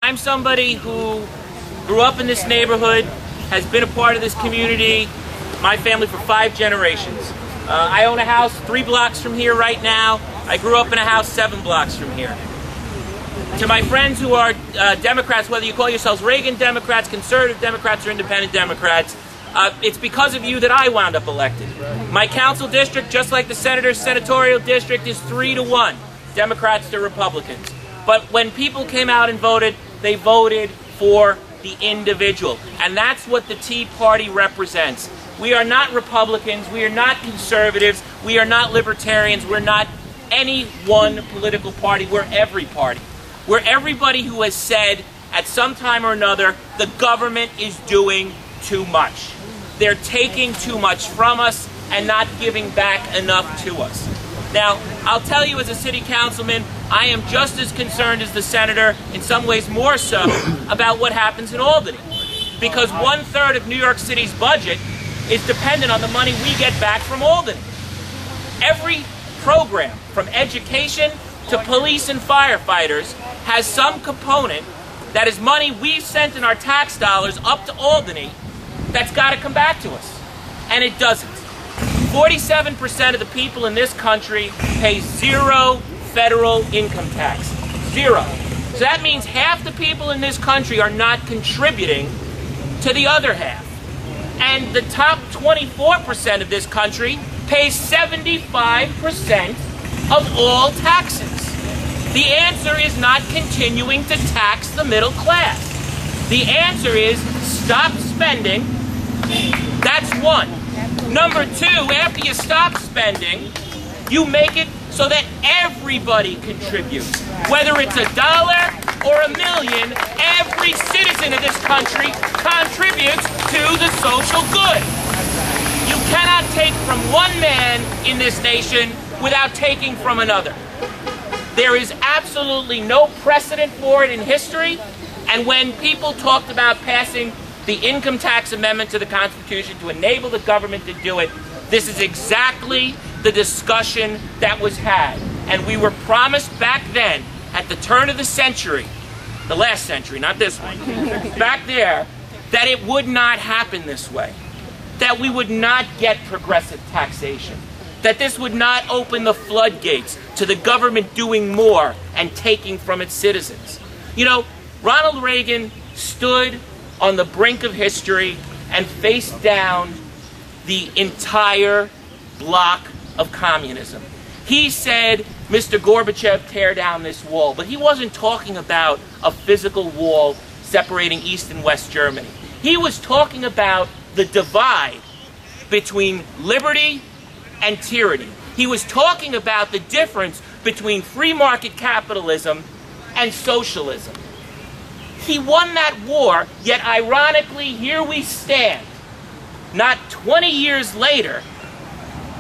I'm somebody who grew up in this neighborhood, has been a part of this community, my family for 5 generations. I own a house 3 blocks from here right now. I grew up in a house 7 blocks from here. To my friends who are Democrats, whether you call yourselves Reagan Democrats, conservative Democrats, or independent Democrats, it's because of you that I wound up elected. My council district, just like the senator's senatorial district, is 3-1, Democrats to Republicans. But when people came out and voted, they voted for the individual. And that's what the Tea Party represents. We are not Republicans, we are not conservatives, we are not libertarians, we're not any one political party, we're every party. We're everybody who has said at some time or another, the government is doing too much. They're taking too much from us and not giving back enough to us. Now, I'll tell you as a city councilman, I am just as concerned as the senator, in some ways more so, about what happens in Albany. Because 1/3 of New York City's budget is dependent on the money we get back from Albany. Every program, from education to police and firefighters, has some component that is money we've sent in our tax dollars up to Albany that's got to come back to us. And it doesn't. 47% of the people in this country pay 0 federal income tax. 0. So that means half the people in this country are not contributing to the other half. And the top 24% of this country pays 75% of all taxes. The answer is not continuing to tax the middle class. The answer is stop spending. That's one. Number 2, after you stop spending, you make it so that everybody contributes. Whether it's $1 or $1 million, every citizen of this country contributes to the social good. You cannot take from one man in this nation without taking from another. There is absolutely no precedent for it in history, and when people talked about passing the income tax amendment to the Constitution to enable the government to do it, this is exactly the discussion that was had. And we were promised back then, at the turn of the century, the last century, not this one, back there, that it would not happen this way. That we would not get progressive taxation. That this would not open the floodgates to the government doing more and taking from its citizens. You know, Ronald Reagan stood on the brink of history and faced down the entire block of communism. He said, Mr. Gorbachev, tear down this wall. But he wasn't talking about a physical wall separating East and West Germany. He was talking about the divide between liberty and tyranny. He was talking about the difference between free market capitalism and socialism. He won that war, yet ironically, here we stand, not 20 years later,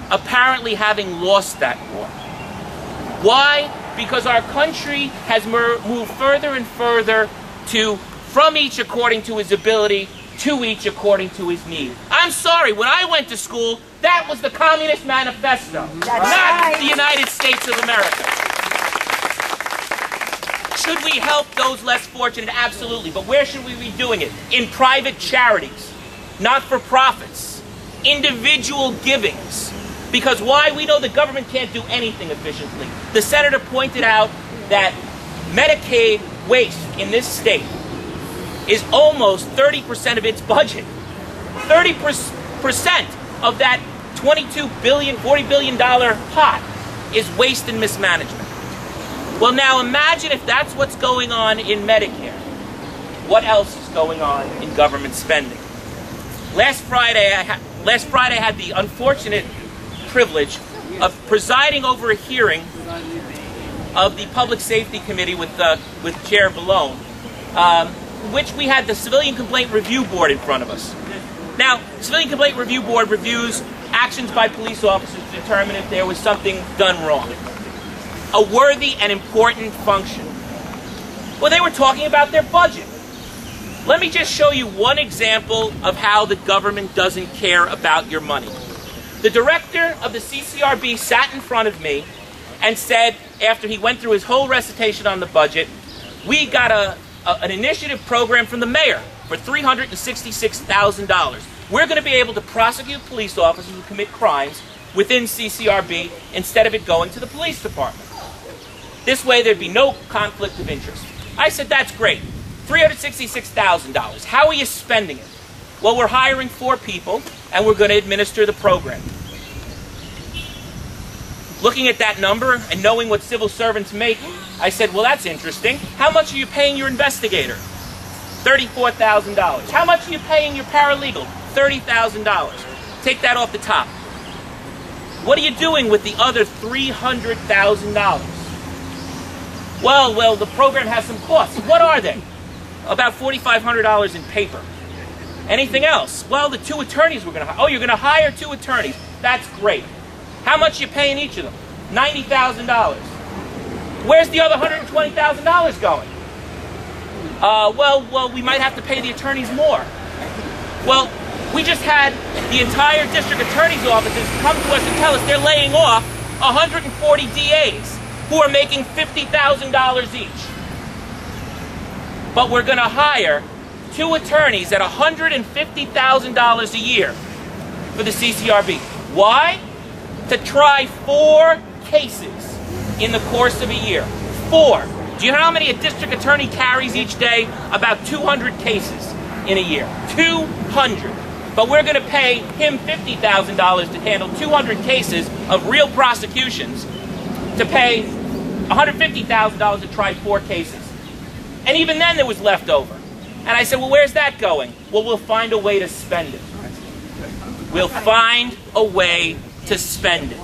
apparently having lost that war. Why? Because our country has moved further and further to from each according to his ability, to each according to his need. I'm sorry, when I went to school, that was the Communist Manifesto, not the United States of America. Should we help those less fortunate? Absolutely. But where should we be doing it? In private charities, not-for-profits, individual givings. Because why? We know the government can't do anything efficiently. The senator pointed out that Medicaid waste in this state is almost 30% of its budget. 30% of that $22 billion, $40 billion pot is waste and mismanagement. Well, now imagine if that's what's going on in Medicare. What else is going on in government spending? Last Friday, I had the unfortunate privilege of presiding over a hearing of the Public Safety Committee with Chair Bowne, which we had the Civilian Complaint Review Board in front of us. Now, Civilian Complaint Review Board reviews actions by police officers to determine if there was something done wrong. A worthy and important function. Well, they were talking about their budget. Let me just show you one example of how the government doesn't care about your money. The director of the CCRB sat in front of me and said, after he went through his whole recitation on the budget, we got a an initiative program from the mayor for $366,000. We're going to be able to prosecute police officers who commit crimes within CCRB instead of it going to the police department. This way there'd be no conflict of interest. I said, that's great. $366,000. How are you spending it? Well, we're hiring 4 people, and we're going to administer the program. Looking at that number and knowing what civil servants make, I said, well, that's interesting. How much are you paying your investigator? $34,000. How much are you paying your paralegal? $30,000. Take that off the top. What are you doing with the other $300,000? Well, the program has some costs. What are they? About $4,500 in paper. Anything else? Well, the 2 attorneys we're going to hire. Oh, you're going to hire 2 attorneys. That's great. How much are you paying each of them? $90,000. Where's the other $120,000 going? Well, we might have to pay the attorneys more. Well, we just had the entire district attorney's offices come to us and tell us they're laying off 140 DAs who are making $50,000 each. But we're going to hire 2 attorneys at $150,000 a year for the CCRB. Why? To try 4 cases in the course of a year. 4. Do you know how many a district attorney carries each day? About 200 cases in a year. 200. But we're going to pay him $50,000 to handle 200 cases of real prosecutions, to pay $150,000 to try 4 cases. And even then there was left over. And I said, well, where's that going? Well, we'll find a way to spend it. We'll find a way to spend it.